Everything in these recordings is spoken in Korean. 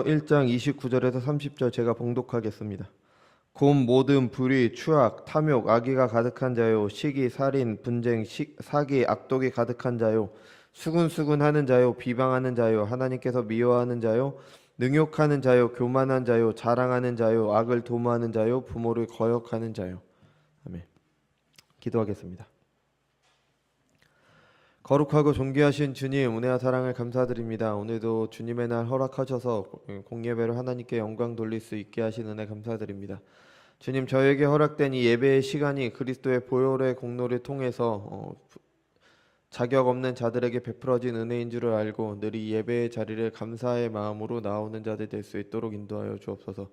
1장 29절에서 30절 제가 봉독하겠습니다. 곧 모든 불의, 추악, 탐욕, 악의가 가득한 자요, 시기, 살인, 분쟁, 사기, 악독이 가득한 자요, 수군수군하는 자요, 비방하는 자요, 하나님께서 미워하는 자요, 능욕하는 자요, 교만한 자요, 자랑하는 자요, 악을 도모하는 자요, 부모를 거역하는 자요. 아멘. 기도하겠습니다. 거룩하고 존귀하신 주님, 은혜와 사랑을 감사드립니다. 오늘도 주님의 날 허락하셔서 공예배를 하나님께 영광 돌릴 수 있게 하신 은혜 감사드립니다. 주님, 저에게 허락된 이 예배의 시간이 그리스도의 보혈의 공로를 통해서 자격 없는 자들에게 베풀어진 은혜인 줄을 알고 늘 이 예배의 자리를 감사의 마음으로 나오는 자들 될 수 있도록 인도하여 주옵소서.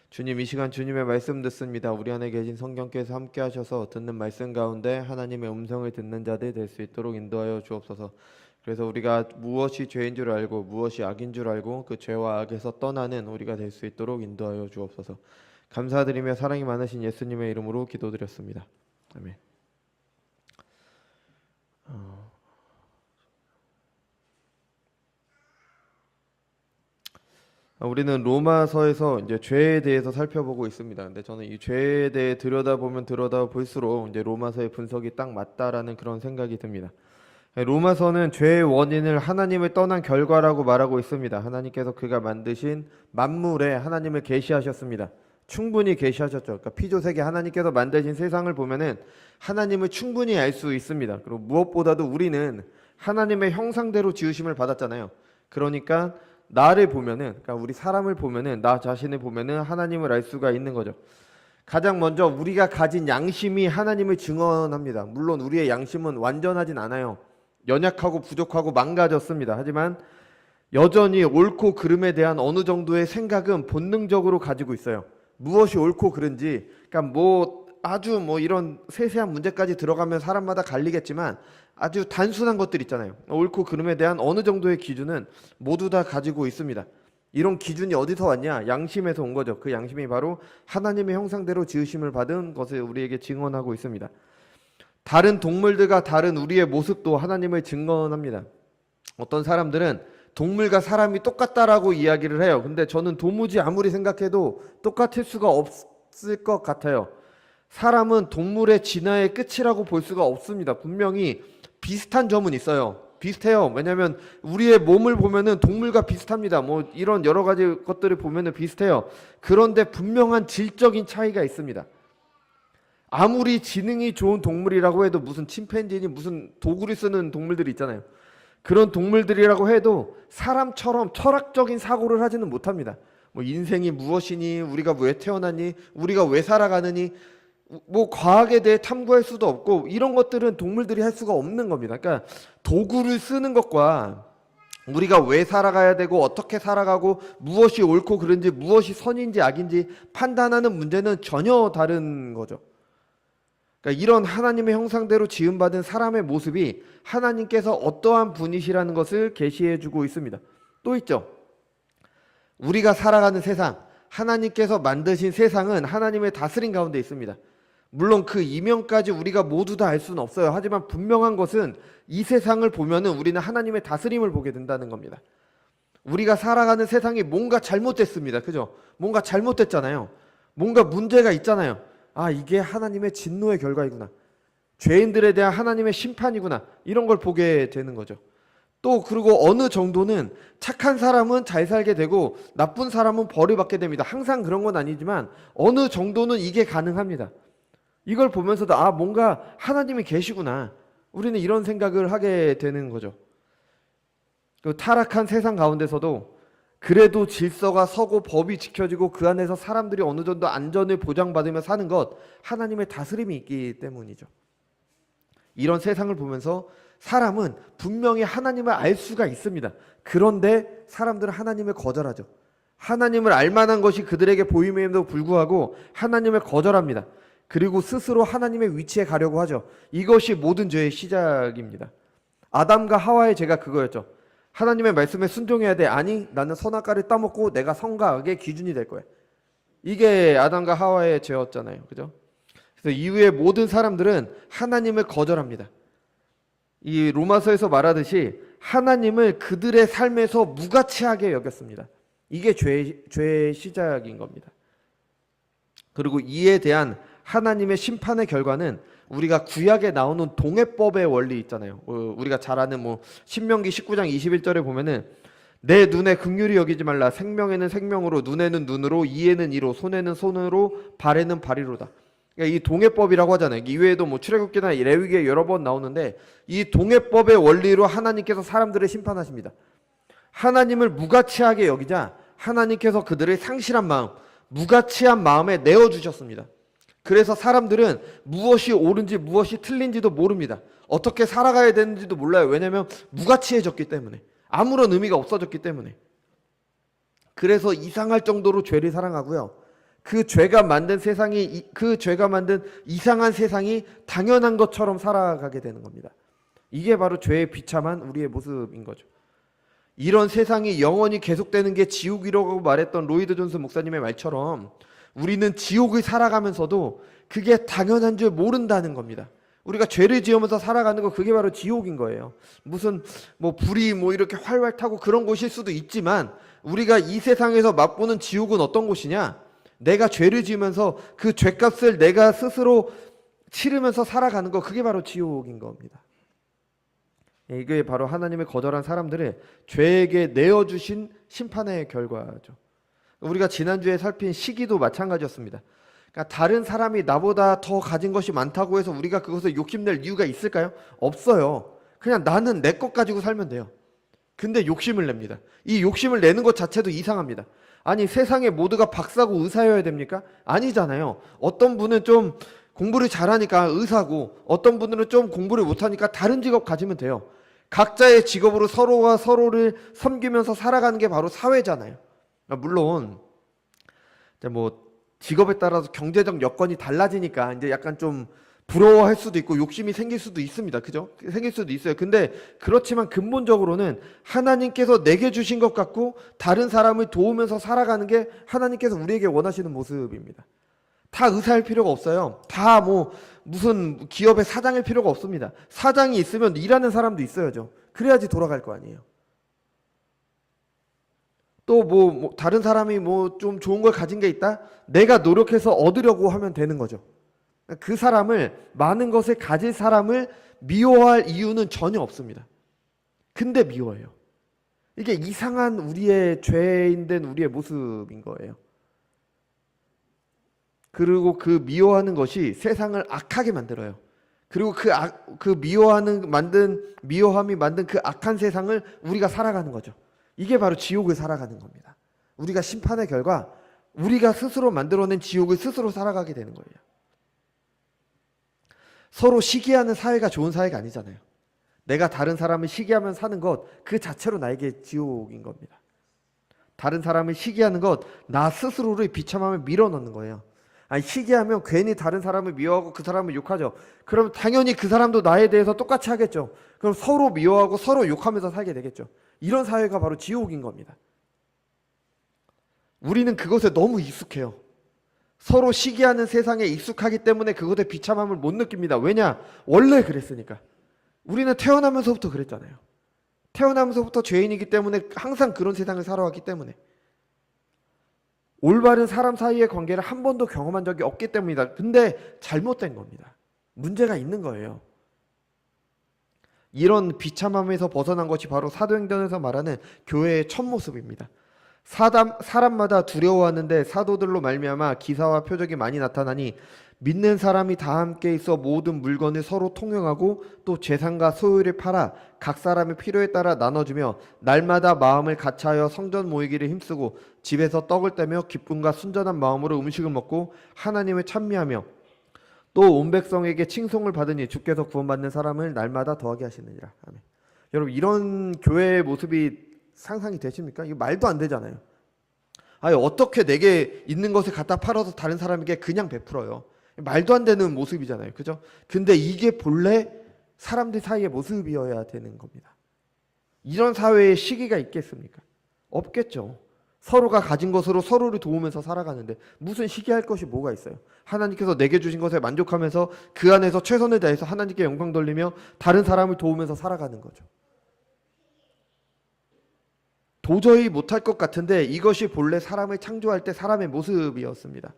주님, 이 시간 주님의 말씀 듣습니다. 우리 안에 계신 성령께서 함께 하셔서 듣는 말씀 가운데 하나님의 음성을 듣는 자들 될 수 있도록 인도하여 주옵소서. 그래서 우리가 무엇이 죄인 줄 알고 무엇이 악인 줄 알고 그 죄와 악에서 떠나는 우리가 될 수 있도록 인도하여 주옵소서. 감사드리며 사랑이 많으신 예수님의 이름으로 기도드렸습니다. 아멘. 우리는 로마서에서 이제 죄에 대해서 살펴보고 있습니다. 근데 저는 이 죄에 대해 들여다볼수록 이제 로마서의 분석이 딱 맞다라는 그런 생각이 듭니다. 로마서는 죄의 원인을 하나님을 떠난 결과라고 말하고 있습니다. 하나님께서 그가 만드신 만물에 하나님을 계시하셨습니다. 충분히 계시하셨죠. 그러니까 피조세계 하나님께서 만드신 세상을 보면은 하나님을 충분히 알 수 있습니다. 그리고 무엇보다도 우리는 하나님의 형상대로 지으심을 받았잖아요. 그러니까 나를 보면은, 그러니까 우리 사람을 보면은, 나 자신을 보면은 하나님을 알 수가 있는 거죠. 가장 먼저 우리가 가진 양심이 하나님을 증언합니다. 물론 우리의 양심은 완전하진 않아요. 연약하고 부족하고 망가졌습니다. 하지만 여전히 옳고 그름에 대한 어느 정도의 생각은 본능적으로 가지고 있어요. 무엇이 옳고 그른지, 그러니까 아주 이런 세세한 문제까지 들어가면 사람마다 갈리겠지만 아주 단순한 것들 있잖아요. 옳고 그름에 대한 어느 정도의 기준은 모두 다 가지고 있습니다. 이런 기준이 어디서 왔냐? 양심에서 온 거죠. 그 양심이 바로 하나님의 형상대로 지으심을 받은 것을 우리에게 증언하고 있습니다. 다른 동물들과 다른 우리의 모습도 하나님을 증언합니다. 어떤 사람들은 동물과 사람이 똑같다라고 이야기를 해요. 근데 저는 도무지 아무리 생각해도 똑같을 수가 없을 것 같아요. 사람은 동물의 진화의 끝이라고 볼 수가 없습니다. 분명히 비슷한 점은 있어요. 비슷해요. 왜냐하면 우리의 몸을 보면은 동물과 비슷합니다. 이런 여러 가지 것들을 보면은 비슷해요. 그런데 분명한 질적인 차이가 있습니다. 아무리 지능이 좋은 동물이라고 해도 무슨 침팬지니 무슨 도구를 쓰는 동물들이 있잖아요. 그런 동물들이라고 해도 사람처럼 철학적인 사고를 하지는 못합니다. 인생이 무엇이니, 우리가 왜 태어나니, 우리가 왜 살아가느니, 과학에 대해 탐구할 수도 없고 이런 것들은 동물들이 할 수가 없는 겁니다. 그러니까 도구를 쓰는 것과 우리가 왜 살아가야 되고 어떻게 살아가고 무엇이 옳고 그른지 무엇이 선인지 악인지 판단하는 문제는 전혀 다른 거죠. 그러니까 이런 하나님의 형상대로 지음받은 사람의 모습이 하나님께서 어떠한 분이시라는 것을 계시해주고 있습니다. 또 있죠. 우리가 살아가는 세상, 하나님께서 만드신 세상은 하나님의 다스림 가운데 있습니다. 물론 그 이면까지 우리가 모두 다 알 수는 없어요. 하지만 분명한 것은 이 세상을 보면은 우리는 하나님의 다스림을 보게 된다는 겁니다. 우리가 살아가는 세상이 뭔가 잘못됐습니다. 그죠? 뭔가 잘못됐잖아요. 뭔가 문제가 있잖아요. 이게 하나님의 진노의 결과이구나. 죄인들에 대한 하나님의 심판이구나. 이런 걸 보게 되는 거죠. 또 그리고 어느 정도는 착한 사람은 잘 살게 되고 나쁜 사람은 벌을 받게 됩니다. 항상 그런 건 아니지만 어느 정도는 이게 가능합니다. 이걸 보면서도 뭔가 하나님이 계시구나. 우리는 이런 생각을 하게 되는 거죠. 그 타락한 세상 가운데서도 그래도 질서가 서고 법이 지켜지고 그 안에서 사람들이 어느 정도 안전을 보장받으며 사는 것, 하나님의 다스림이 있기 때문이죠. 이런 세상을 보면서 사람은 분명히 하나님을 알 수가 있습니다. 그런데 사람들은 하나님을 거절하죠. 하나님을 알 만한 것이 그들에게 보임에도 불구하고 하나님을 거절합니다. 그리고 스스로 하나님의 위치에 가려고 하죠. 이것이 모든 죄의 시작입니다. 아담과 하와의 죄가 그거였죠. 하나님의 말씀에 순종해야 돼. 아니, 나는 선악과를 따먹고 내가 선과 악의 기준이 될 거야. 이게 아담과 하와의 죄였잖아요. 그죠? 그래서 이후에 모든 사람들은 하나님을 거절합니다. 이 로마서에서 말하듯이 하나님을 그들의 삶에서 무가치하게 여겼습니다. 이게 죄의 시작인 겁니다. 그리고 이에 대한 하나님의 심판의 결과는 우리가 구약에 나오는 동해법의 원리 있잖아요. 우리가 잘 아는 뭐 신명기 19장 21절에 보면은 내 눈에 긍휼히 여기지 말라. 생명에는 생명으로, 눈에는 눈으로, 이에는 이로, 손에는 손으로, 발에는 발이로다. 그러니까 이 동해법이라고 하잖아요. 이외에도 뭐 출애굽기나 레위기에 여러 번 나오는데 이 동해법의 원리로 하나님께서 사람들을 심판하십니다. 하나님을 무가치하게 여기자 하나님께서 그들의 상실한 마음, 무가치한 마음에 내어주셨습니다. 그래서 사람들은 무엇이 옳은지 무엇이 틀린지도 모릅니다. 어떻게 살아가야 되는지도 몰라요. 왜냐하면 무가치해졌기 때문에, 아무런 의미가 없어졌기 때문에. 그래서 이상할 정도로 죄를 사랑하고요. 그 죄가 만든 세상이, 그 죄가 만든 이상한 세상이 당연한 것처럼 살아가게 되는 겁니다. 이게 바로 죄의 비참한 우리의 모습인 거죠. 이런 세상이 영원히 계속되는 게 지옥이라고 말했던 로이드 존스 목사님의 말처럼 우리는 지옥을 살아가면서도 그게 당연한 줄 모른다는 겁니다. 우리가 죄를 지으면서 살아가는 거, 그게 바로 지옥인 거예요. 무슨 뭐 불이 뭐 이렇게 활활 타고 그런 곳일 수도 있지만 우리가 이 세상에서 맛보는 지옥은 어떤 곳이냐? 내가 죄를 지으면서 그 죄값을 내가 스스로 치르면서 살아가는 거, 그게 바로 지옥인 겁니다. 이게 바로 하나님의 거절한 사람들의 죄에게 내어주신 심판의 결과죠. 우리가 지난주에 살핀 시기도 마찬가지였습니다. 그러니까 다른 사람이 나보다 더 가진 것이 많다고 해서 우리가 그것을 욕심낼 이유가 있을까요? 없어요. 그냥 나는 내 것 가지고 살면 돼요. 근데 욕심을 냅니다. 이 욕심을 내는 것 자체도 이상합니다. 아니, 세상에 모두가 박사고 의사여야 됩니까? 아니잖아요. 어떤 분은 좀 공부를 잘하니까 의사고, 어떤 분들은 좀 공부를 못하니까 다른 직업 가지면 돼요. 각자의 직업으로 서로가 서로를 섬기면서 살아가는 게 바로 사회잖아요. 물론 이제 뭐 직업에 따라서 경제적 여건이 달라지니까 이제 약간 좀 부러워할 수도 있고 욕심이 생길 수도 있습니다. 그죠? 생길 수도 있어요. 근데 그렇지만 근본적으로는 하나님께서 내게 주신 것 같고 다른 사람을 도우면서 살아가는 게 하나님께서 우리에게 원하시는 모습입니다. 다 의사일 필요가 없어요. 다 뭐 무슨 기업의 사장일 필요가 없습니다. 사장이 있으면 일하는 사람도 있어야죠. 그래야지 돌아갈 거 아니에요. 또 뭐 다른 사람이 뭐 좀 좋은 걸 가진 게 있다? 내가 노력해서 얻으려고 하면 되는 거죠. 그 사람을, 많은 것을 가질 사람을 미워할 이유는 전혀 없습니다. 근데 미워해요. 이게 이상한 우리의 죄인된 우리의 모습인 거예요. 그리고 그 미워하는 것이 세상을 악하게 만들어요. 그리고 미워함이 만든 그 악한 세상을 우리가 살아가는 거죠. 이게 바로 지옥을 살아가는 겁니다. 우리가 심판의 결과, 우리가 스스로 만들어낸 지옥을 스스로 살아가게 되는 거예요. 서로 시기하는 사회가 좋은 사회가 아니잖아요. 내가 다른 사람을 시기하면 사는 것, 그 자체로 나에게 지옥인 겁니다. 다른 사람을 시기하는 것, 나 스스로를 비참함에 밀어넣는 거예요. 아니, 시기하면 괜히 다른 사람을 미워하고 그 사람을 욕하죠. 그럼 당연히 그 사람도 나에 대해서 똑같이 하겠죠. 그럼 서로 미워하고 서로 욕하면서 살게 되겠죠. 이런 사회가 바로 지옥인 겁니다. 우리는 그것에 너무 익숙해요. 서로 시기하는 세상에 익숙하기 때문에 그것의 비참함을 못 느낍니다. 왜냐? 원래 그랬으니까. 우리는 태어나면서부터 그랬잖아요. 태어나면서부터 죄인이기 때문에 항상 그런 세상을 살아왔기 때문에. 올바른 사람 사이의 관계를 한 번도 경험한 적이 없기 때문이다. 근데 잘못된 겁니다. 문제가 있는 거예요. 이런 비참함에서 벗어난 것이 바로 사도행전에서 말하는 교회의 첫 모습입니다. 사람마다 두려워하는데 사도들로 말미암아 기사와 표적이 많이 나타나니 믿는 사람이 다 함께 있어 모든 물건을 서로 통용하고 또 재산과 소유를 팔아 각 사람의 필요에 따라 나눠주며 날마다 마음을 같이하여 성전 모이기를 힘쓰고 집에서 떡을 떼며 기쁨과 순전한 마음으로 음식을 먹고 하나님을 찬미하며 또 온 백성에게 칭송을 받으니 주께서 구원받는 사람을 날마다 더하게 하시느니라. 아멘. 여러분, 이런 교회의 모습이 상상이 되십니까? 이거 말도 안 되잖아요. 아니, 어떻게 내게 있는 것을 갖다 팔아서 다른 사람에게 그냥 베풀어요? 말도 안 되는 모습이잖아요. 그죠? 근데 이게 본래 사람들 사이의 모습이어야 되는 겁니다. 이런 사회에 시기가 있겠습니까? 없겠죠. 서로가 가진 것으로 서로를 도우면서 살아가는데 무슨 시기할 것이 뭐가 있어요? 하나님께서 내게 주신 것에 만족하면서 그 안에서 최선을 다해서 하나님께 영광 돌리며 다른 사람을 도우면서 살아가는 거죠. 도저히 못할 것 같은데 이것이 본래 사람을 창조할 때 사람의 모습이었습니다.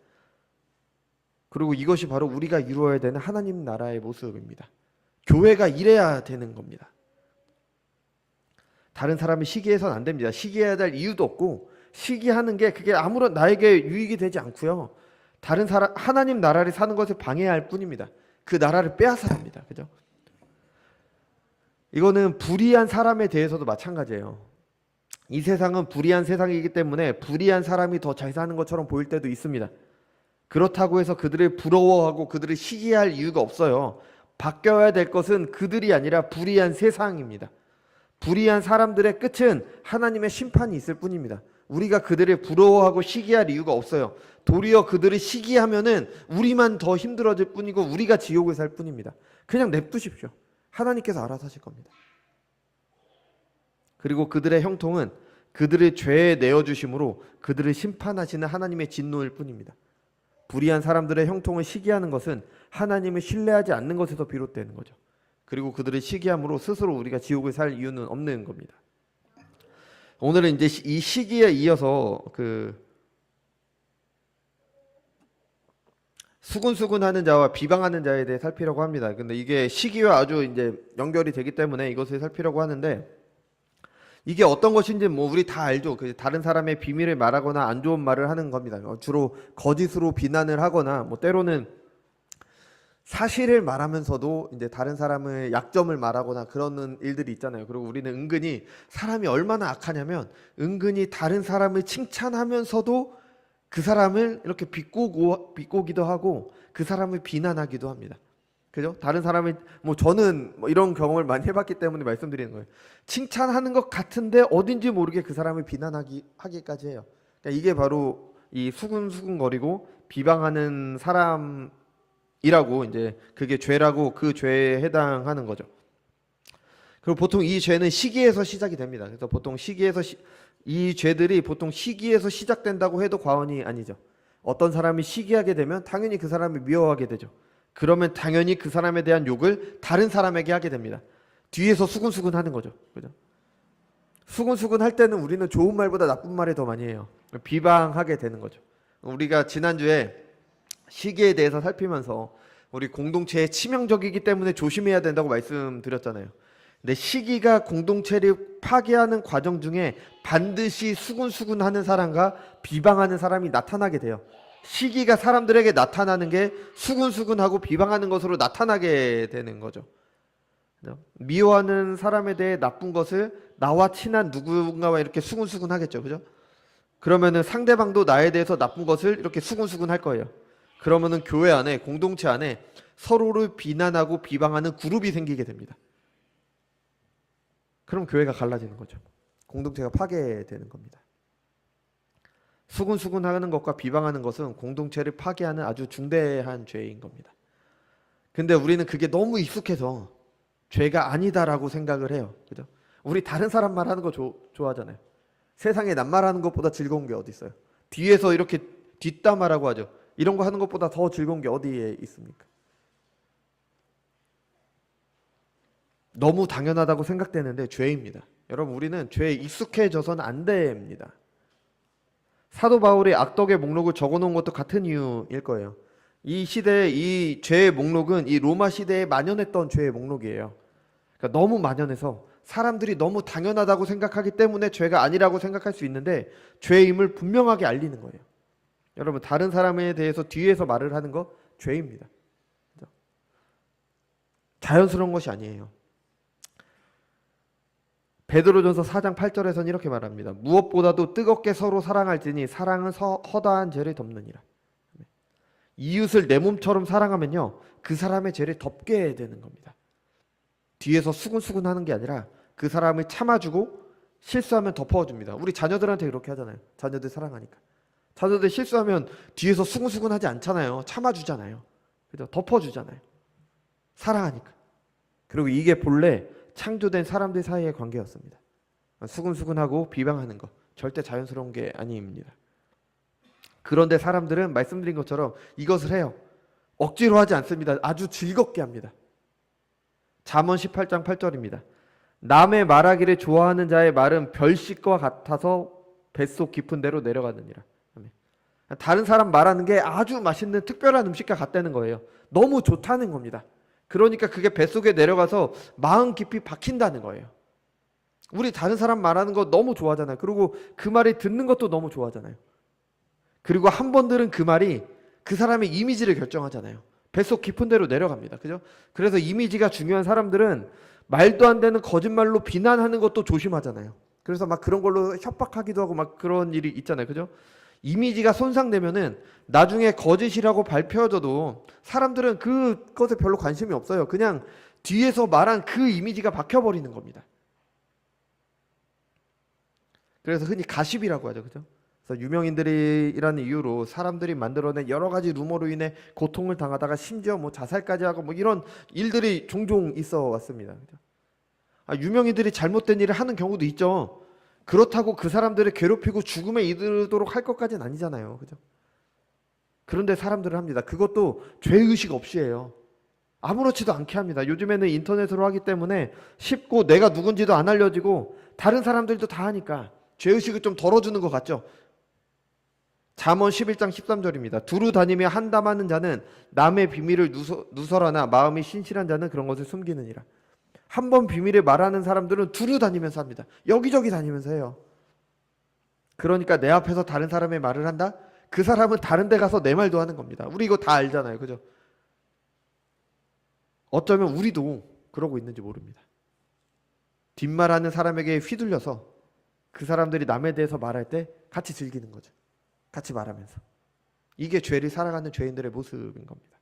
그리고 이것이 바로 우리가 이루어야 되는 하나님 나라의 모습입니다. 교회가 이래야 되는 겁니다. 다른 사람을 시기해서는 안 됩니다. 시기해야 될 이유도 없고, 시기하는 게 그게 아무런 나에게 유익이 되지 않고요. 다른 사람, 하나님 나라를 사는 것을 방해할 뿐입니다. 그 나라를 빼앗아 합니다. 그죠? 이거는 불의한 사람에 대해서도 마찬가지예요. 이 세상은 불의한 세상이기 때문에 불의한 사람이 더 잘 사는 것처럼 보일 때도 있습니다. 그렇다고 해서 그들을 부러워하고 그들을 시기할 이유가 없어요. 바뀌어야 될 것은 그들이 아니라 불의한 세상입니다. 불의한 사람들의 끝은 하나님의 심판이 있을 뿐입니다. 우리가 그들을 부러워하고 시기할 이유가 없어요. 도리어 그들을 시기하면은 우리만 더 힘들어질 뿐이고 우리가 지옥을 살 뿐입니다. 그냥 냅두십시오. 하나님께서 알아서 하실 겁니다. 그리고 그들의 형통은 그들의 죄에 내어주심으로 그들을 심판하시는 하나님의 진노일 뿐입니다. 불의한 사람들의 형통을 시기하는 것은 하나님을 신뢰하지 않는 것에서 비롯되는 거죠. 그리고 그들을 시기함으로 스스로 우리가 지옥을 살 이유는 없는 겁니다. 오늘은 이제 이 시기에 이어서 수군수군하는 자와 비방하는 자에 대해 살피려고 합니다. 근데 이게 시기와 아주 이제 연결이 되기 때문에 이것을 살피려고 하는데, 이게 어떤 것인지 뭐 우리 다 알죠. 다른 사람의 비밀을 말하거나 안 좋은 말을 하는 겁니다. 주로 거짓으로 비난을 하거나, 뭐 때로는 사실을 말하면서도 이제 다른 사람의 약점을 말하거나 그러는 일들이 있잖아요. 그리고 우리는 은근히 사람이 얼마나 악하냐면 은근히 다른 사람을 칭찬하면서도 그 사람을 이렇게 비꼬기도 하고 그 사람을 비난하기도 합니다. 그죠? 다른 사람이, 뭐 저는 뭐 이런 경험을 많이 해봤기 때문에 말씀드리는 거예요. 칭찬하는 것 같은데 어딘지 모르게 그 사람을 비난하기까지 해요. 그러니까 이게 바로 이 수군수군거리고 비방하는 사람이라고, 이제 그게 죄라고, 그 죄에 해당하는 거죠. 그리고 보통 이 죄는 시기에서 시작이 됩니다. 그래서 보통 이 죄들이 보통 시기에서 시작된다고 해도 과언이 아니죠. 어떤 사람이 시기하게 되면 당연히 그 사람을 미워하게 되죠. 그러면 당연히 그 사람에 대한 욕을 다른 사람에게 하게 됩니다. 뒤에서 수군수군 하는 거죠. 그죠? 수군수군 할 때는 우리는 좋은 말보다 나쁜 말을 더 많이 해요. 비방하게 되는 거죠. 우리가 지난주에 시기에 대해서 살피면서 우리 공동체에 치명적이기 때문에 조심해야 된다고 말씀드렸잖아요. 근데 시기가 공동체를 파괴하는 과정 중에 반드시 수군수군하는 사람과 비방하는 사람이 나타나게 돼요. 시기가 사람들에게 나타나는 게 수군수군하고 비방하는 것으로 나타나게 되는 거죠. 미워하는 사람에 대해 나쁜 것을 나와 친한 누군가와 이렇게 수군수군 하겠죠. 그죠? 그러면은 상대방도 나에 대해서 나쁜 것을 이렇게 수군수군 할 거예요. 그러면은 교회 안에, 공동체 안에 서로를 비난하고 비방하는 그룹이 생기게 됩니다. 그럼 교회가 갈라지는 거죠. 공동체가 파괴되는 겁니다. 수군수군하는 것과 비방하는 것은 공동체를 파괴하는 아주 중대한 죄인 겁니다. 근데 우리는 그게 너무 익숙해서 죄가 아니다라고 생각을 해요. 그죠? 우리 다른 사람 말하는 거 좋아하잖아요. 세상에 남 말하는 것보다 즐거운 게 어디 있어요? 뒤에서 이렇게 뒷담화라고 하죠. 이런 거 하는 것보다 더 즐거운 게 어디에 있습니까? 너무 당연하다고 생각되는데 죄입니다. 여러분, 우리는 죄에 익숙해져서는 안 됩니다. 사도 바울이 악덕의 목록을 적어놓은 것도 같은 이유일 거예요. 이 시대에 이 죄의 목록은 이 로마 시대에 만연했던 죄의 목록이에요. 그러니까 너무 만연해서 사람들이 너무 당연하다고 생각하기 때문에 죄가 아니라고 생각할 수 있는데 죄임을 분명하게 알리는 거예요. 여러분, 다른 사람에 대해서 뒤에서 말을 하는 거 죄입니다. 자연스러운 것이 아니에요. 베드로전서 4장 8절에서는 이렇게 말합니다. 무엇보다도 뜨겁게 서로 사랑할지니 사랑은 허다한 죄를 덮느니라. 이웃을 내 몸처럼 사랑하면요, 그 사람의 죄를 덮게 되는 겁니다. 뒤에서 수군수군 하는 게 아니라 그 사람을 참아주고 실수하면 덮어줍니다. 우리 자녀들한테 그렇게 하잖아요. 자녀들 사랑하니까. 자녀들 실수하면 뒤에서 수군수군 하지 않잖아요. 참아주잖아요. 그죠? 덮어주잖아요. 사랑하니까. 그리고 이게 본래 창조된 사람들 사이의 관계였습니다. 수군수군하고 비방하는 것 절대 자연스러운 게 아닙니다. 그런데 사람들은 말씀드린 것처럼 이것을 해요. 억지로 하지 않습니다. 아주 즐겁게 합니다. 잠언 18장 8절입니다. 남의 말하기를 좋아하는 자의 말은 별식과 같아서 뱃속 깊은 데로 내려가느니라. 아멘. 다른 사람 말하는 게 아주 맛있는 특별한 음식과 같다는 거예요. 너무 좋다는 겁니다. 그러니까 그게 뱃속에 내려가서 마음 깊이 박힌다는 거예요. 우리 다른 사람 말하는 거 너무 좋아하잖아요. 그리고 그 말이 듣는 것도 너무 좋아하잖아요. 그리고 한 번 들은 그 말이 그 사람의 이미지를 결정하잖아요. 뱃속 깊은 데로 내려갑니다. 그죠? 그래서 이미지가 중요한 사람들은 말도 안 되는 거짓말로 비난하는 것도 조심하잖아요. 그래서 막 그런 걸로 협박하기도 하고 막 그런 일이 있잖아요. 그죠? 이미지가 손상되면은 나중에 거짓이라고 밝혀져도 사람들은 그것에 별로 관심이 없어요. 그냥 뒤에서 말한 그 이미지가 박혀버리는 겁니다. 그래서 흔히 가십이라고 하죠. 그죠? 그래서 유명인들이라는 이유로 사람들이 만들어낸 여러 가지 루머로 인해 고통을 당하다가 심지어 뭐 자살까지 하고 뭐 이런 일들이 종종 있어 왔습니다. 그죠? 유명인들이 잘못된 일을 하는 경우도 있죠. 그렇다고 그 사람들을 괴롭히고 죽음에 이르도록 할 것까지는 아니잖아요. 그죠? 그런데 사람들은 합니다. 그것도 죄의식 없이 해요. 아무렇지도 않게 합니다. 요즘에는 인터넷으로 하기 때문에 쉽고 내가 누군지도 안 알려지고 다른 사람들도 다 하니까 죄의식을 좀 덜어주는 것 같죠. 잠언 11장 13절입니다. 두루 다니며 한담하는 자는 남의 비밀을 누설하나 마음이 신실한 자는 그런 것을 숨기느니라. 한 번 비밀을 말하는 사람들은 두루 다니면서 합니다. 여기저기 다니면서 해요. 그러니까 내 앞에서 다른 사람의 말을 한다? 그 사람은 다른 데 가서 내 말도 하는 겁니다. 우리 이거 다 알잖아요. 그죠? 어쩌면 우리도 그러고 있는지 모릅니다. 뒷말하는 사람에게 휘둘려서 그 사람들이 남에 대해서 말할 때 같이 즐기는 거죠. 같이 말하면서. 이게 죄를 살아가는 죄인들의 모습인 겁니다.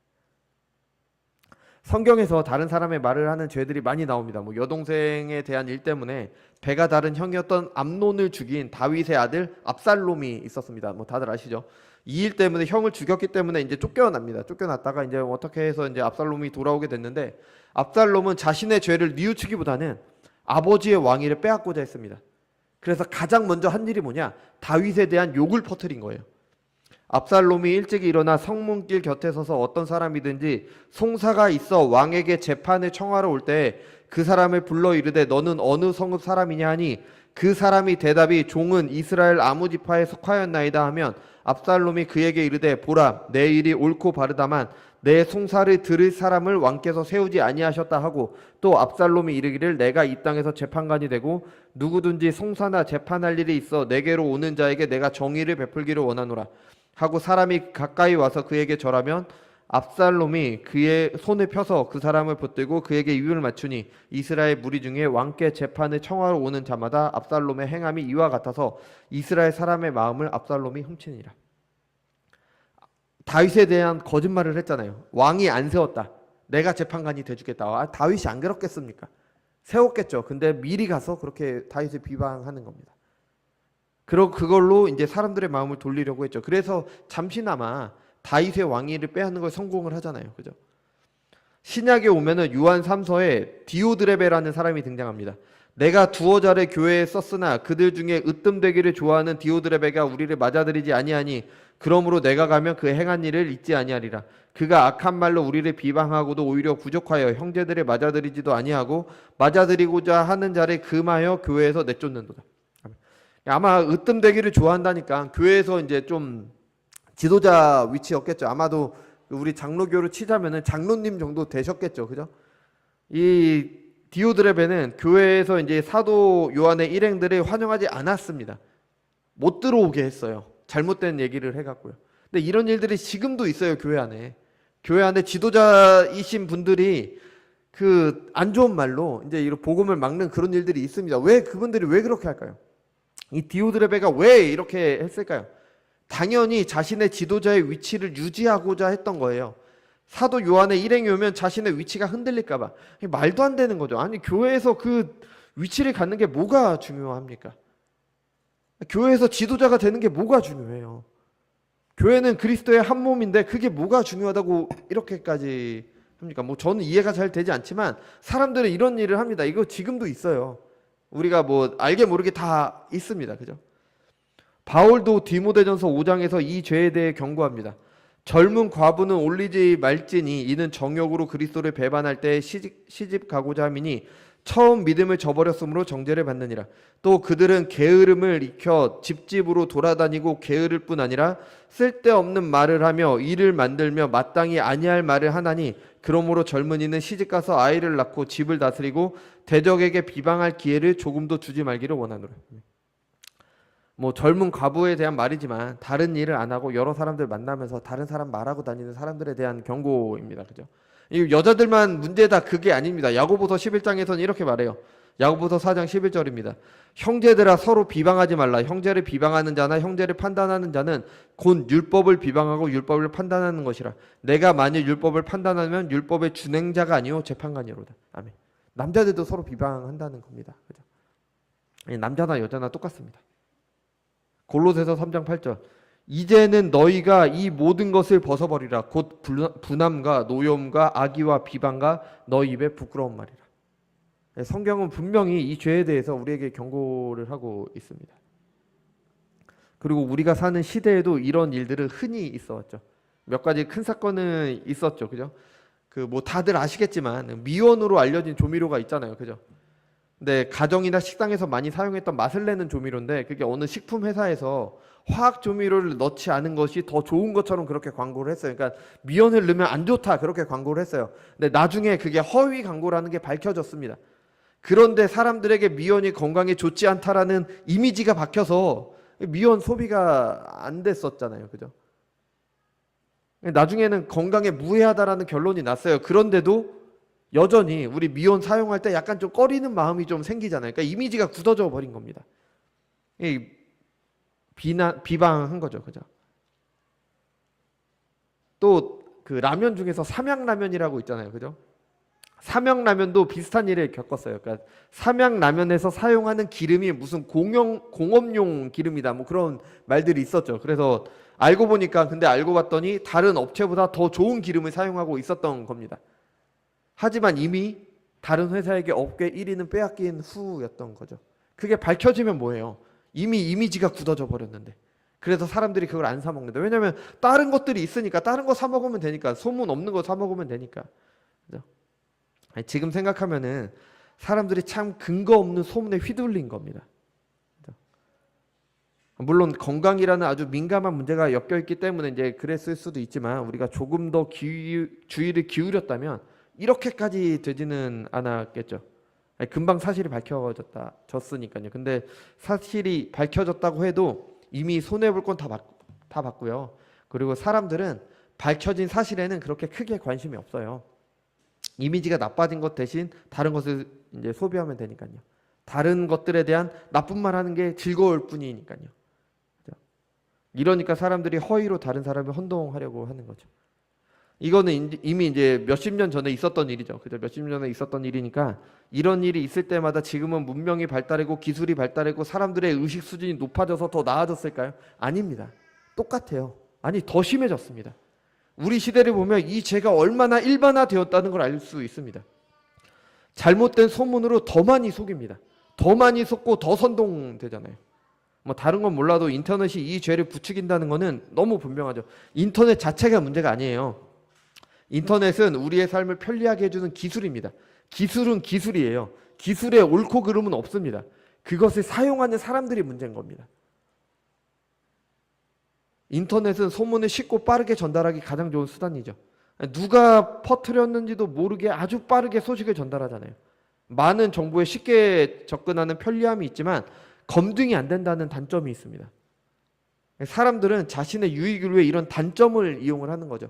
성경에서 다른 사람의 말을 하는 죄들이 많이 나옵니다. 뭐 여동생에 대한 일 때문에 배가 다른 형이었던 암논을 죽인 다윗의 아들 압살롬이 있었습니다. 뭐 다들 아시죠? 이 일 때문에 형을 죽였기 때문에 이제 쫓겨납니다. 쫓겨났다가 이제 어떻게 해서 이제 압살롬이 돌아오게 됐는데, 압살롬은 자신의 죄를 뉘우치기보다는 아버지의 왕위를 빼앗고자 했습니다. 그래서 가장 먼저 한 일이 뭐냐? 다윗에 대한 욕을 퍼뜨린 거예요. 압살롬이 일찍이 일어나 성문길 곁에 서서 어떤 사람이든지 송사가 있어 왕에게 재판을 청하러 올 때 그 사람을 불러 이르되 너는 어느 성읍 사람이냐 하니 그 사람이 대답이 종은 이스라엘 아무 지파에 속하였나이다 하면 압살롬이 그에게 이르되 보라 내 일이 옳고 바르다만 내 송사를 들을 사람을 왕께서 세우지 아니하셨다 하고, 또 압살롬이 이르기를 내가 이 땅에서 재판관이 되고 누구든지 송사나 재판할 일이 있어 내게로 오는 자에게 내가 정의를 베풀기를 원하노라 하고 사람이 가까이 와서 그에게 절하면 압살롬이 그의 손을 펴서 그 사람을 붙들고 그에게 이유를 맞추니 이스라엘 무리 중에 왕께 재판을 청하러 오는 자마다 압살롬의 행함이 이와 같아서 이스라엘 사람의 마음을 압살롬이 훔치니라. 다윗에 대한 거짓말을 했잖아요. 왕이 안 세웠다. 내가 재판관이 돼주겠다. 다윗이 안 그렇겠습니까? 세웠겠죠. 근데 미리 가서 그렇게 다윗을 비방하는 겁니다. 그리고 그걸로 이제 사람들의 마음을 돌리려고 했죠. 그래서 잠시나마 다윗의 왕위를 빼앗는 걸 성공을 하잖아요. 그죠? 신약에 오면은 요한 3서에 디오드레베라는 사람이 등장합니다. 내가 두어 자를 교회에 썼으나 그들 중에 으뜸되기를 좋아하는 디오드레베가 우리를 맞아들이지 아니하니 그러므로 내가 가면 그 행한 일을 잊지 아니하리라. 그가 악한 말로 우리를 비방하고도 오히려 부족하여 형제들을 맞아들이지도 아니하고 맞아들이고자 하는 자를 금하여 교회에서 내쫓는도다. 아마 으뜸되기를 좋아한다니까 교회에서 이제 좀 지도자 위치였겠죠. 아마도 우리 장로교로 치자면은 장로님 정도 되셨겠죠. 그죠? 이 디오드레베는 교회에서 이제 사도 요한의 일행들을 환영하지 않았습니다. 못 들어오게 했어요. 잘못된 얘기를 해갖고요. 근데 이런 일들이 지금도 있어요. 교회 안에. 교회 안에 지도자이신 분들이 그 안 좋은 말로 이제 이런 복음을 막는 그런 일들이 있습니다. 왜 그분들이 왜 그렇게 할까요? 이 디오드레베가 왜 이렇게 했을까요? 당연히 자신의 지도자의 위치를 유지하고자 했던 거예요. 사도 요한의 일행이 오면 자신의 위치가 흔들릴까 봐. 말도 안 되는 거죠. 아니 교회에서 그 위치를 갖는 게 뭐가 중요합니까? 교회에서 지도자가 되는 게 뭐가 중요해요? 교회는 그리스도의 한 몸인데 그게 뭐가 중요하다고 이렇게까지 합니까? 뭐 저는 이해가 잘 되지 않지만 사람들은 이런 일을 합니다. 이거 지금도 있어요. 우리가 뭐 알게 모르게 다 있습니다. 그죠? 바울도 디모데전서 5장에서 이 죄에 대해 경고합니다. 젊은 과부는 올리지 말지니 이는 정욕으로 그리스도를 배반할 때 시집 가고자 함이니 처음 믿음을 저버렸으므로 정죄를 받느니라. 또 그들은 게으름을 익혀 집집으로 돌아다니고 게으를 뿐 아니라 쓸데없는 말을 하며 일을 만들며 마땅히 아니할 말을 하나니 그러므로 젊은이는 시집가서 아이를 낳고 집을 다스리고 대적에게 비방할 기회를 조금도 주지 말기를 원하노라. 뭐 젊은 과부에 대한 말이지만 다른 일을 안 하고 여러 사람들 만나면서 다른 사람 말하고 다니는 사람들에 대한 경고입니다. 그죠? 이 여자들만 문제다 그게 아닙니다. 야고보서 11장에서는 이렇게 말해요. 야고보서 4장 11절입니다. 형제들아 서로 비방하지 말라. 형제를 비방하는 자나 형제를 판단하는 자는 곧 율법을 비방하고 율법을 판단하는 것이라. 내가 만일 율법을 판단하면 율법의 준행자가 아니요 재판관이로다. 아멘. 남자들도 서로 비방한다는 겁니다. 그죠? 남자나 여자나 똑같습니다. 골로새서 3장 8절. 이제는 너희가 이 모든 것을 벗어버리라. 곧 분함과 노여움과 악의와 비방과 너희 입에 부끄러운 말이라. 성경은 분명히 이 죄에 대해서 우리에게 경고를 하고 있습니다. 그리고 우리가 사는 시대에도 이런 일들은 흔히 있어왔죠. 몇 가지 큰 사건은 있었죠. 그죠? 그 뭐 다들 아시겠지만 미원으로 알려진 조미료가 있잖아요. 그죠? 근데 가정이나 식당에서 많이 사용했던 맛을 내는 조미료인데 그게 어느 식품 회사에서 화학 조미료를 넣지 않은 것이 더 좋은 것처럼 그렇게 광고를 했어요. 그러니까 미원을 넣으면 안 좋다 그렇게 광고를 했어요. 근데 나중에 그게 허위 광고라는 게 밝혀졌습니다. 그런데 사람들에게 미원이 건강에 좋지 않다라는 이미지가 박혀서 미원 소비가 안 됐었잖아요. 그죠? 나중에는 건강에 무해하다라는 결론이 났어요. 그런데도 여전히 우리 미원 사용할 때 약간 좀 꺼리는 마음이 좀 생기잖아요. 그러니까 이미지가 굳어져 버린 겁니다. 비방한 거죠. 그죠? 또 그 라면 중에서 삼양라면이라고 있잖아요. 그죠? 삼양라면도 비슷한 일을 겪었어요. 그러니까 삼양라면에서 사용하는 기름이 무슨 공업용 기름이다. 뭐 그런 말들이 있었죠. 그래서 알고 보니까 근데 알고 봤더니 다른 업체보다 더 좋은 기름을 사용하고 있었던 겁니다. 하지만 이미 다른 회사에게 업계 1위는 빼앗긴 후였던 거죠. 그게 밝혀지면 뭐예요? 이미 이미지가 굳어져 버렸는데. 그래서 사람들이 그걸 안 사 먹는다. 왜냐하면 다른 것들이 있으니까 다른 거 사 먹으면 되니까 소문 없는 거 사 먹으면 되니까. 그죠? 지금 생각하면은 사람들이 참 근거 없는 소문에 휘둘린 겁니다. 그죠? 물론 건강이라는 아주 민감한 문제가 엮여 있기 때문에 이제 그랬을 수도 있지만 우리가 조금 더 주의를 기울였다면 이렇게까지 되지는 않았겠죠. 금방 사실이 밝혀졌으니까요. 근데 사실이 밝혀졌다고 해도 이미 손해볼 건 다 봤고요. 그리고 사람들은 밝혀진 사실에는 그렇게 크게 관심이 없어요. 이미지가 나빠진 것 대신 다른 것을 이제 소비하면 되니까요. 다른 것들에 대한 나쁜 말 하는 게 즐거울 뿐이니까요. 그죠? 이러니까 사람들이 허위로 다른 사람을 혼동하려고 하는 거죠. 이거는 이미 이제 몇십 년 전에 있었던 일이죠. 그죠? 몇십 년 전에 있었던 일이니까 이런 일이 있을 때마다 지금은 문명이 발달하고 기술이 발달하고 사람들의 의식 수준이 높아져서 더 나아졌을까요? 아닙니다. 똑같아요. 아니 더 심해졌습니다. 우리 시대를 보면 이 죄가 얼마나 일반화되었다는 걸 알 수 있습니다. 잘못된 소문으로 더 많이 속입니다. 더 많이 속고 더 선동되잖아요. 뭐 다른 건 몰라도 인터넷이 이 죄를 부추긴다는 거는 너무 분명하죠. 인터넷 자체가 문제가 아니에요. 인터넷은 우리의 삶을 편리하게 해주는 기술입니다. 기술은 기술이에요. 기술에 옳고 그름은 없습니다. 그것을 사용하는 사람들이 문제인 겁니다. 인터넷은 소문을 쉽고 빠르게 전달하기 가장 좋은 수단이죠. 누가 퍼뜨렸는지도 모르게 아주 빠르게 소식을 전달하잖아요. 많은 정보에 쉽게 접근하는 편리함이 있지만 검증이 안 된다는 단점이 있습니다. 사람들은 자신의 유익을 위해 이런 단점을 이용을 하는 거죠.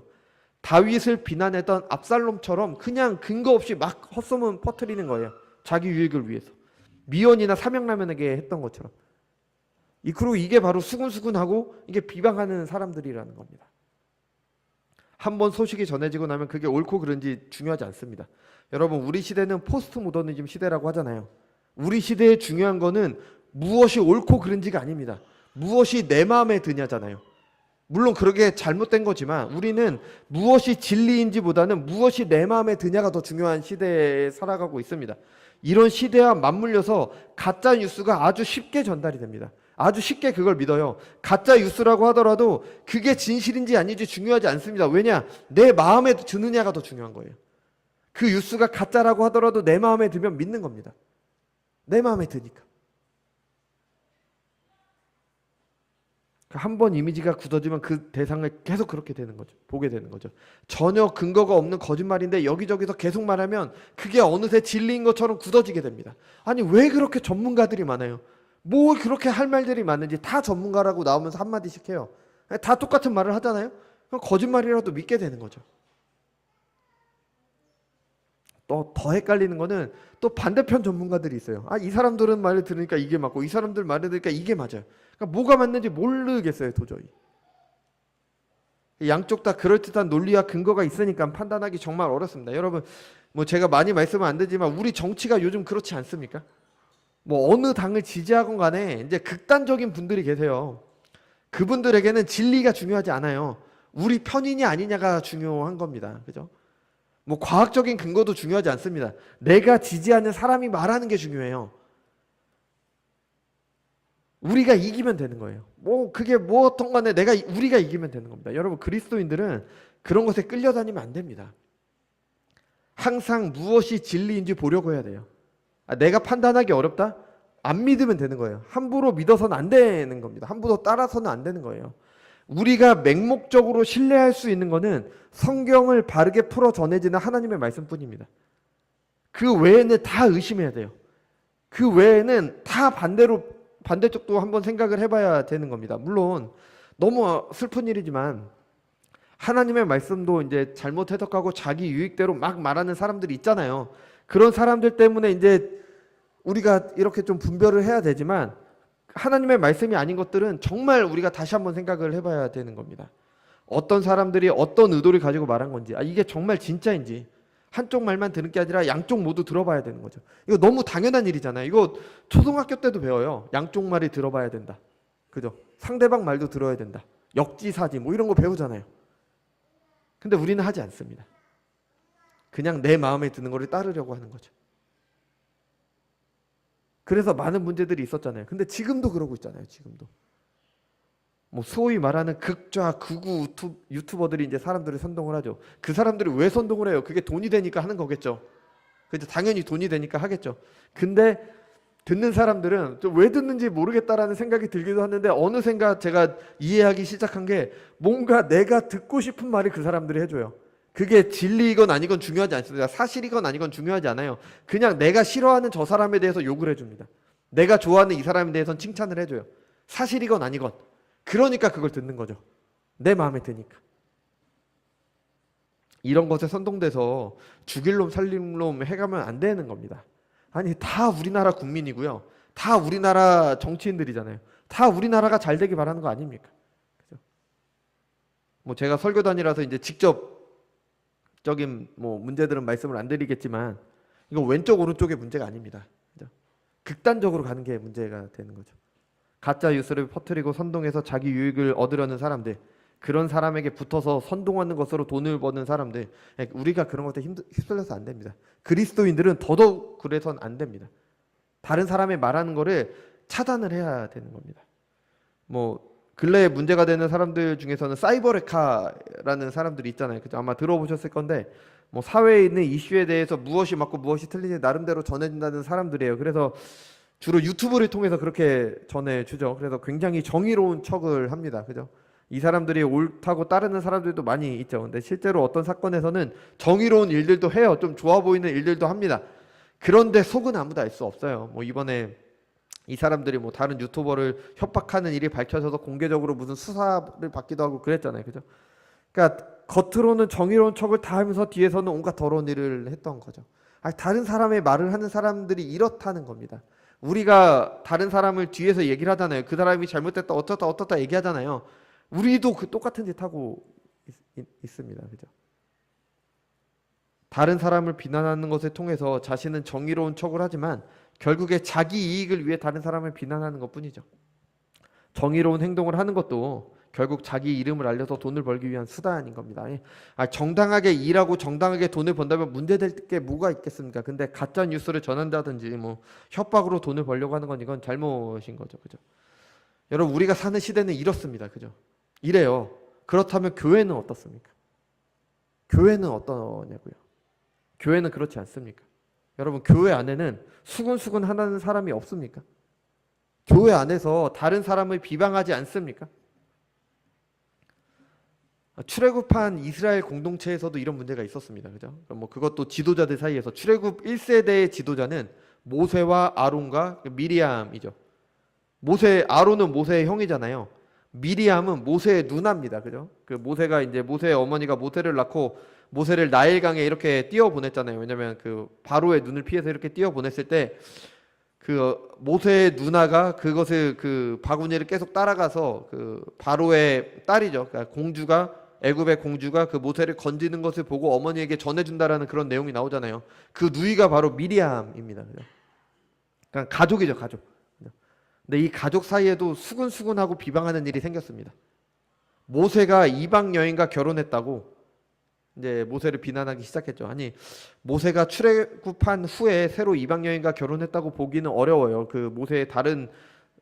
다윗을 비난했던 압살롬처럼 그냥 근거 없이 막 헛소문 퍼뜨리는 거예요. 자기 유익을 위해서. 미원이나 삼양라면에게 했던 것처럼. 그리고 이게 바로 수근수근하고 이게 비방하는 사람들이라는 겁니다. 한번 소식이 전해지고 나면 그게 옳고 그른지 중요하지 않습니다. 여러분 우리 시대는 포스트 모더니즘 시대라고 하잖아요. 우리 시대에 중요한 거는 무엇이 옳고 그른지가 아닙니다. 무엇이 내 마음에 드냐잖아요. 물론 그렇게 잘못된 거지만 우리는 무엇이 진리인지보다는 무엇이 내 마음에 드냐가 더 중요한 시대에 살아가고 있습니다. 이런 시대와 맞물려서 가짜 뉴스가 아주 쉽게 전달이 됩니다. 아주 쉽게 그걸 믿어요. 가짜 뉴스라고 하더라도 그게 진실인지 아닌지 중요하지 않습니다. 왜냐? 내 마음에 드느냐가 더 중요한 거예요. 그 뉴스가 가짜라고 하더라도 내 마음에 들면 믿는 겁니다. 내 마음에 드니까. 한 번 이미지가 굳어지면 그 대상을 계속 그렇게 되는 거죠. 보게 되는 거죠. 전혀 근거가 없는 거짓말인데 여기저기서 계속 말하면 그게 어느새 진리인 것처럼 굳어지게 됩니다. 아니 왜 그렇게 전문가들이 많아요? 뭐 그렇게 할 말들이 많은지 다 전문가라고 나오면서 한마디씩 해요. 다 똑같은 말을 하잖아요. 그럼 거짓말이라도 믿게 되는 거죠. 또 더 헷갈리는 거는 또 반대편 전문가들이 있어요. 이 사람들은 말을 들으니까 이게 맞고 이 사람들 말을 들으니까 이게 맞아요. 그러니까 뭐가 맞는지 모르겠어요, 도저히. 양쪽 다 그럴듯한 논리와 근거가 있으니까 판단하기 정말 어렵습니다. 여러분, 뭐 제가 많이 말씀은 안 드리지만 우리 정치가 요즘 그렇지 않습니까? 뭐 어느 당을 지지하건 간에 이제 극단적인 분들이 계세요. 그분들에게는 진리가 중요하지 않아요. 우리 편이냐 아니냐가 중요한 겁니다. 그죠? 뭐 과학적인 근거도 중요하지 않습니다. 내가 지지하는 사람이 말하는 게 중요해요. 우리가 이기면 되는 거예요. 뭐 그게 뭐 어떤 간에 우리가 이기면 되는 겁니다. 여러분 그리스도인들은 그런 것에 끌려다니면 안 됩니다. 항상 무엇이 진리인지 보려고 해야 돼요. 내가 판단하기 어렵다? 안 믿으면 되는 거예요. 함부로 믿어서는 안 되는 겁니다. 함부로 따라서는 안 되는 거예요. 우리가 맹목적으로 신뢰할 수 있는 것은 성경을 바르게 풀어 전해지는 하나님의 말씀뿐입니다. 그 외에는 다 의심해야 돼요. 그 외에는 다 반대쪽도 한번 생각을 해봐야 되는 겁니다. 물론 너무 슬픈 일이지만 하나님의 말씀도 이제 잘못 해석하고 자기 유익대로 막 말하는 사람들이 있잖아요. 그런 사람들 때문에 이제 우리가 이렇게 좀 분별을 해야 되지만 하나님의 말씀이 아닌 것들은 정말 우리가 다시 한번 생각을 해봐야 되는 겁니다. 어떤 사람들이 어떤 의도를 가지고 말한 건지, 이게 정말 진짜인지 한쪽 말만 듣는 게 아니라 양쪽 모두 들어봐야 되는 거죠. 이거 너무 당연한 일이잖아요. 이거 초등학교 때도 배워요. 양쪽 말이 들어봐야 된다. 그죠? 상대방 말도 들어야 된다. 역지사지 뭐 이런 거 배우잖아요. 근데 우리는 하지 않습니다. 그냥 내 마음에 드는 거를 따르려고 하는 거죠. 그래서 많은 문제들이 있었잖아요. 근데 지금도 그러고 있잖아요. 지금도. 뭐 소위 말하는 극좌 극우 유튜버들이 이제 사람들을 선동을 하죠. 그 사람들이 왜 선동을 해요? 그게 돈이 되니까 하는 거겠죠. 그죠? 당연히 돈이 되니까 하겠죠. 근데 듣는 사람들은 왜 듣는지 모르겠다라는 생각이 들기도 하는데 어느샌가 제가 이해하기 시작한 게 뭔가 내가 듣고 싶은 말을 그 사람들이 해줘요. 그게 진리이건 아니건 중요하지 않습니다. 사실이건 아니건 중요하지 않아요. 그냥 내가 싫어하는 저 사람에 대해서 욕을 해줍니다. 내가 좋아하는 이 사람에 대해서는 칭찬을 해줘요. 사실이건 아니건. 그러니까 그걸 듣는 거죠. 내 마음에 드니까. 이런 것에 선동돼서 죽일 놈 살릴 놈 해가면 안 되는 겁니다. 아니 다 우리나라 국민이고요. 다 우리나라 정치인들이잖아요. 다 우리나라가 잘 되길 바라는 거 아닙니까? 그죠? 뭐 제가 설교단이라서 이제 직접적인 뭐 문제들은 말씀을 안 드리겠지만 이거 왼쪽 오른쪽의 문제가 아닙니다. 그죠? 극단적으로 가는 게 문제가 되는 거죠. 가짜 뉴스를 퍼뜨리고 선동해서 자기 유익을 얻으려는 사람들, 그런 사람에게 붙어서 선동하는 것으로 돈을 버는 사람들, 우리가 그런 것에 휩쓸려서 안 됩니다. 그리스도인들은 더더욱 그래서는 안 됩니다. 다른 사람의 말하는 거를 차단을 해야 되는 겁니다. 뭐 근래에 문제가 되는 사람들 중에서는 사이버레카라는 사람들이 있잖아요. 그죠? 아마 들어보셨을 건데 뭐 사회에 있는 이슈에 대해서 무엇이 맞고 무엇이 틀린지 나름대로 전해준다는 사람들이에요. 그래서 주로 유튜브를 통해서 그렇게 전해주죠. 그래서 굉장히 정의로운 척을 합니다. 그죠? 이 사람들이 옳다고 따르는 사람들도 많이 있죠. 근데 실제로 어떤 사건에서는 정의로운 일들도 해요. 좀 좋아 보이는 일들도 합니다. 그런데 속은 아무도 알 수 없어요. 뭐 이번에 이 사람들이 뭐 다른 유튜버를 협박하는 일이 밝혀져서 공개적으로 무슨 수사를 받기도 하고 그랬잖아요. 그죠? 그러니까 겉으로는 정의로운 척을 다 하면서 뒤에서는 온갖 더러운 일을 했던 거죠. 다른 사람의 말을 하는 사람들이 이렇다는 겁니다. 우리가 다른 사람을 뒤에서 얘기를 하잖아요. 그 사람이 잘못됐다 어떻다 얘기하잖아요. 우리도 그 똑같은 짓 하고 있습니다. 그죠? 다른 사람을 비난하는 것을 통해서 자신은 정의로운 척을 하지만 결국에 자기 이익을 위해 다른 사람을 비난하는 것뿐이죠. 정의로운 행동을 하는 것도 결국 자기 이름을 알려서 돈을 벌기 위한 수단인 겁니다. 정당하게 일하고 정당하게 돈을 번다면 문제될 게 뭐가 있겠습니까? 근데 가짜 뉴스를 전한다든지 뭐 협박으로 돈을 벌려고 하는 건 이건 잘못인 거죠. 그죠? 여러분 우리가 사는 시대는 이렇습니다. 그죠? 이래요. 그렇다면 교회는 어떻습니까? 교회는 어떠냐고요? 교회는 그렇지 않습니까? 여러분, 교회 안에는 수근수근하는 사람이 없습니까? 교회 안에서 다른 사람을 비방하지 않습니까? 출애굽한 이스라엘 공동체에서도 이런 문제가 있었습니다. 그죠? 뭐 그것도 지도자들 사이에서 출애굽 1세대의 지도자는 모세와 아론과 미리암이죠. 아론은 모세의 형이잖아요. 미리암은 모세의 누나입니다. 그죠? 그 모세가 이제 모세의 어머니가 모세를 낳고 모세를 나일강에 이렇게 띄워 보냈잖아요. 왜냐면 그 바로의 눈을 피해서 이렇게 띄워 보냈을 때 그 모세의 누나가 그것을 그 바구니를 계속 따라가서 그 바로의 딸이죠. 그러니까 공주가 애굽의 공주가 그 모세를 건지는 것을 보고 어머니에게 전해준다라는 그런 내용이 나오잖아요. 그 누이가 바로 미리암입니다. 그러니까 가족이죠, 가족. 근데 이 가족 사이에도 수근수근하고 비방하는 일이 생겼습니다. 모세가 이방 여인과 결혼했다고 이제 모세를 비난하기 시작했죠. 아니, 모세가 출애굽한 후에 새로 이방 여인과 결혼했다고 보기는 어려워요. 그 모세의 다른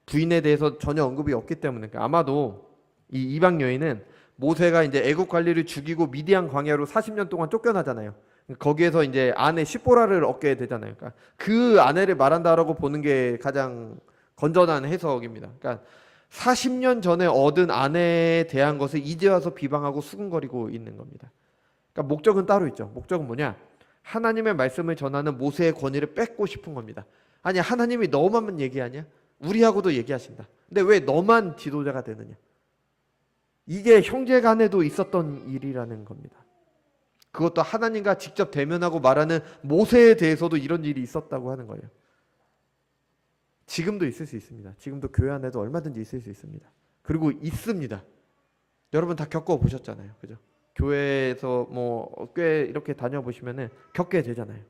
부인에 대해서 전혀 언급이 없기 때문에. 그러니까 아마도 이 이방 여인은 모세가 이제 애굽 관리를 죽이고 미디안 광야로 40년 동안 쫓겨나잖아요. 거기에서 이제 아내 십보라를 얻게 되잖아요. 그러니까 그 아내를 말한다라고 보는 게 가장 건전한 해석입니다. 그러니까 40년 전에 얻은 아내에 대한 것을 이제 와서 비방하고 수군거리고 있는 겁니다. 그러니까 목적은 따로 있죠. 목적은 뭐냐? 하나님의 말씀을 전하는 모세의 권위를 뺏고 싶은 겁니다. 아니, 하나님이 너만 얘기하냐? 우리하고도 얘기하신다. 근데 왜 너만 지도자가 되느냐? 이게 형제 간에도 있었던 일이라는 겁니다. 그것도 하나님과 직접 대면하고 말하는 모세에 대해서도 이런 일이 있었다고 하는 거예요. 지금도 있을 수 있습니다. 지금도 교회 안에도 얼마든지 있을 수 있습니다. 그리고 있습니다. 여러분 다 겪어보셨잖아요. 그죠? 교회에서 뭐 꽤 이렇게 다녀보시면은 겪게 되잖아요.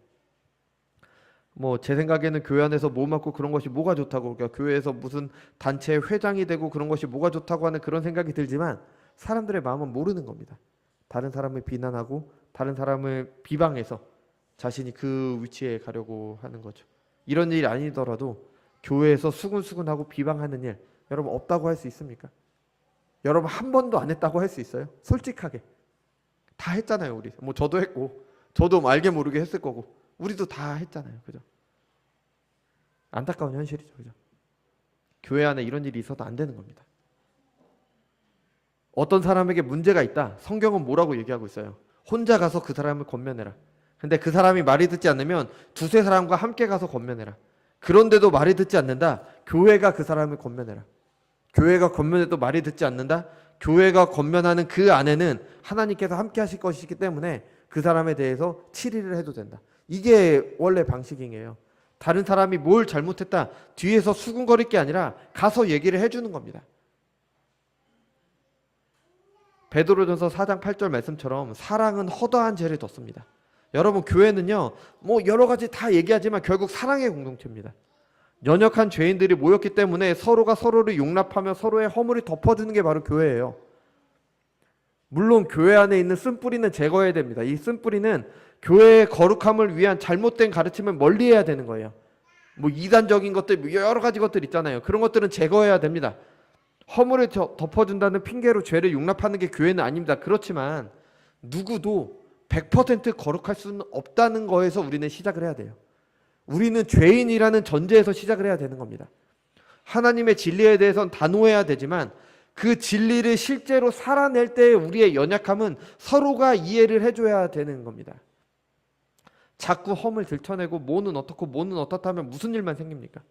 뭐 제 생각에는 교회 안에서 몸 맞고 그런 것이 뭐가 좋다고, 그러니까 교회에서 무슨 단체 회장이 되고 그런 것이 뭐가 좋다고 하는 그런 생각이 들지만 사람들의 마음은 모르는 겁니다. 다른 사람을 비난하고 다른 사람을 비방해서 자신이 그 위치에 가려고 하는 거죠. 이런 일이 아니더라도 교회에서 수근수근하고 비방하는 일 여러분 없다고 할 수 있습니까? 여러분 한 번도 안 했다고 할 수 있어요? 솔직하게. 다 했잖아요, 우리. 뭐 저도 했고, 저도 알게 모르게 했을 거고, 우리도 다 했잖아요, 그죠? 안타까운 현실이죠, 그죠? 교회 안에 이런 일이 있어도 안 되는 겁니다. 어떤 사람에게 문제가 있다. 성경은 뭐라고 얘기하고 있어요? 혼자 가서 그 사람을 권면해라. 근데 그 사람이 말이 듣지 않으면 두세 사람과 함께 가서 권면해라. 그런데도 말이 듣지 않는다. 교회가 그 사람을 권면해라. 교회가 권면해도 말이 듣지 않는다. 교회가 권면하는 그 안에는 하나님께서 함께 하실 것이기 때문에 그 사람에 대해서 치리를 해도 된다. 이게 원래 방식이에요. 다른 사람이 뭘 잘못했다 뒤에서 수군거릴 게 아니라 가서 얘기를 해주는 겁니다. 베드로전서 4장 8절 말씀처럼 사랑은 허다한 죄를 덮습니다. 여러분 교회는요 뭐 여러 가지 다 얘기하지만 결국 사랑의 공동체입니다. 연약한 죄인들이 모였기 때문에 서로가 서로를 용납하며 서로의 허물을 덮어주는 게 바로 교회예요. 물론 교회 안에 있는 쓴뿌리는 제거해야 됩니다. 이 쓴뿌리는 교회의 거룩함을 위한 잘못된 가르침을 멀리해야 되는 거예요. 뭐 이단적인 것들 여러 가지 것들 있잖아요. 그런 것들은 제거해야 됩니다. 허물을 덮어준다는 핑계로 죄를 용납하는 게 교회는 아닙니다. 그렇지만 누구도 100% 거룩할 수는 없다는 거에서 우리는 시작을 해야 돼요. 우리는 죄인이라는 전제에서 시작을 해야 되는 겁니다. 하나님의 진리에 대해서는 단호해야 되지만 그 진리를 실제로 살아낼 때 우리의 연약함은 서로가 이해를 해줘야 되는 겁니다. 자꾸 험을 들춰내고 뭐는 어떻고 뭐는 어떻다 하면 무슨 일만 생깁니까?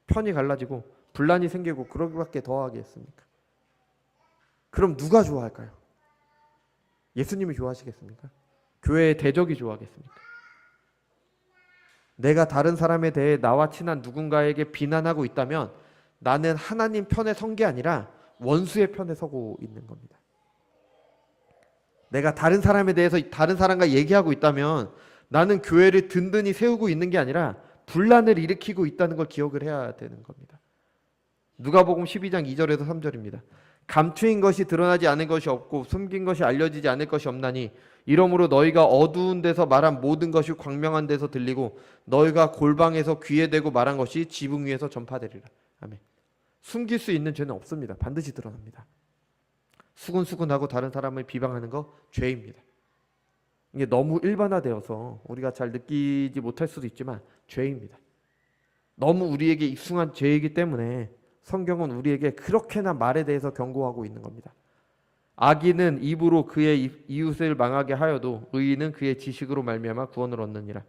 편이 갈라지고 분란이 생기고 그러기밖에 더 하겠습니까? 그럼 누가 좋아할까요? 예수님이 좋아하시겠습니까? 교회의 대적이 좋아하겠습니까? 내가 다른 사람에 대해 나와 친한 누군가에게 비난하고 있다면 나는 하나님 편에 선 게 아니라 원수의 편에 서고 있는 겁니다. 내가 다른 사람에 대해서 다른 사람과 얘기하고 있다면 나는 교회를 든든히 세우고 있는 게 아니라 분란을 일으키고 있다는 걸 기억을 해야 되는 겁니다. 누가복음 12장 2절에서 3절입니다. 감추인 것이 드러나지 않은 것이 없고 숨긴 것이 알려지지 않을 것이 없나니 이러므로 너희가 어두운 데서 말한 모든 것이 광명한 데서 들리고 너희가 골방에서 귀에 대고 말한 것이 지붕 위에서 전파되리라. 아멘. 숨길 수 있는 죄는 없습니다. 반드시 드러납니다. 수군수군하고 다른 사람을 비방하는 거 죄입니다. 이게 너무 일반화되어서 우리가 잘 느끼지 못할 수도 있지만 죄입니다. 너무 우리에게 익숙한 죄이기 때문에 성경은 우리에게 그렇게나 말에 대해서 경고하고 있는 겁니다. 악인은 입으로 그의 이웃을 망하게 하여도 의인은 그의 지식으로 말미암아 구원을 얻느니라.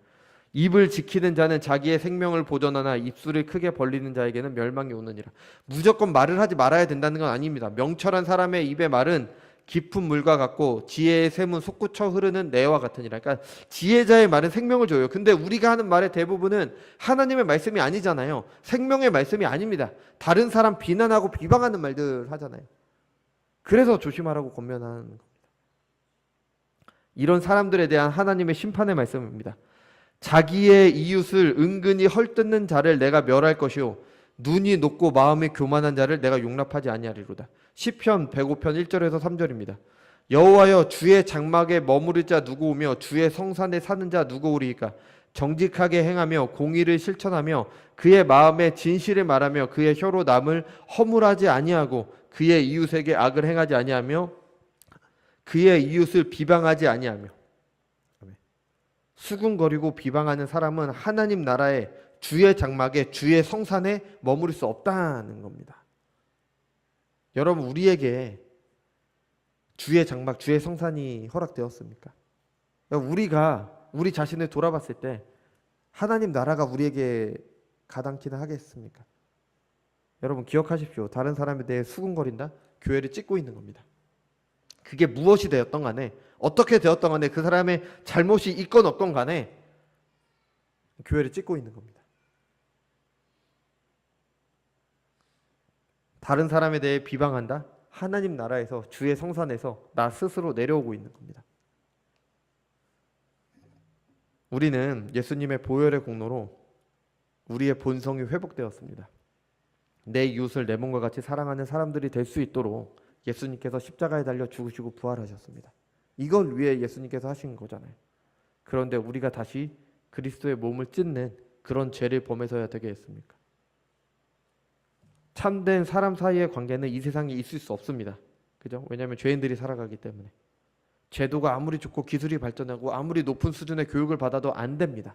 입을 지키는 자는 자기의 생명을 보존하나 입술을 크게 벌리는 자에게는 멸망이 오느니라. 무조건 말을 하지 말아야 된다는 건 아닙니다. 명철한 사람의 입의 말은 깊은 물과 같고 지혜의 샘은 솟구쳐 흐르는 내와 같으니라. 그러니까 지혜자의 말은 생명을 줘요. 근데 우리가 하는 말의 대부분은 하나님의 말씀이 아니잖아요. 생명의 말씀이 아닙니다. 다른 사람 비난하고 비방하는 말들 하잖아요. 그래서 조심하라고 권면하는 겁니다. 이런 사람들에 대한 하나님의 심판의 말씀입니다. 자기의 이웃을 은근히 헐뜯는 자를 내가 멸할 것이요 눈이 높고 마음이 교만한 자를 내가 용납하지 아니하리로다. 시편 105편 1절에서 3절입니다. 여호와여 주의 장막에 머무를 자 누구 오며 주의 성산에 사는 자 누구 오리이까. 정직하게 행하며 공의를 실천하며 그의 마음에 진실을 말하며 그의 혀로 남을 허물하지 아니하고 그의 이웃에게 악을 행하지 아니하며 그의 이웃을 비방하지 아니하며. 수군거리고 비방하는 사람은 하나님 나라의 주의 장막에 주의 성산에 머무를 수 없다는 겁니다. 여러분, 우리에게 주의 장막, 주의 성산이 허락되었습니까? 우리가 우리 자신을 돌아봤을 때 하나님 나라가 우리에게 가당키는 하겠습니까? 여러분 기억하십시오. 다른 사람에 대해 수군거린다? 교회를 찢고 있는 겁니다. 그게 무엇이 되었던 간에 어떻게 되었던 간에 그 사람의 잘못이 있건 없건 간에 교회를 찢고 있는 겁니다. 다른 사람에 대해 비방한다? 하나님 나라에서 주의 성산에서 나 스스로 내려오고 있는 겁니다. 우리는 예수님의 보혈의 공로로 우리의 본성이 회복되었습니다. 내 이웃을 내 몸과 같이 사랑하는 사람들이 될 수 있도록 예수님께서 십자가에 달려 죽으시고 부활하셨습니다. 이걸 위해 예수님께서 하신 거잖아요. 그런데 우리가 다시 그리스도의 몸을 찢는 그런 죄를 범해서야 되겠습니까? 참된 사람 사이의 관계는 이 세상에 있을 수 없습니다. 그죠? 왜냐하면 죄인들이 살아가기 때문에. 제도가 아무리 좋고 기술이 발전하고 아무리 높은 수준의 교육을 받아도 안 됩니다.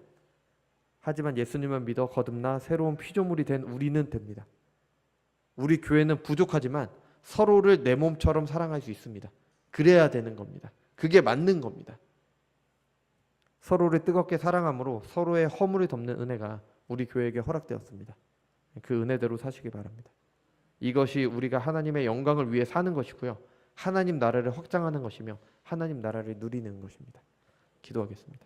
하지만 예수님을 믿어 거듭나 새로운 피조물이 된 우리는 됩니다. 우리 교회는 부족하지만 서로를 내 몸처럼 사랑할 수 있습니다. 그래야 되는 겁니다. 그게 맞는 겁니다. 서로를 뜨겁게 사랑함으로 서로의 허물을 덮는 은혜가 우리 교회에게 허락되었습니다. 그 은혜대로 사시기 바랍니다. 이것이 우리가 하나님의 영광을 위해 사는 것이고요. 하나님 나라를 확장하는 것이며 하나님 나라를 누리는 것입니다. 기도하겠습니다.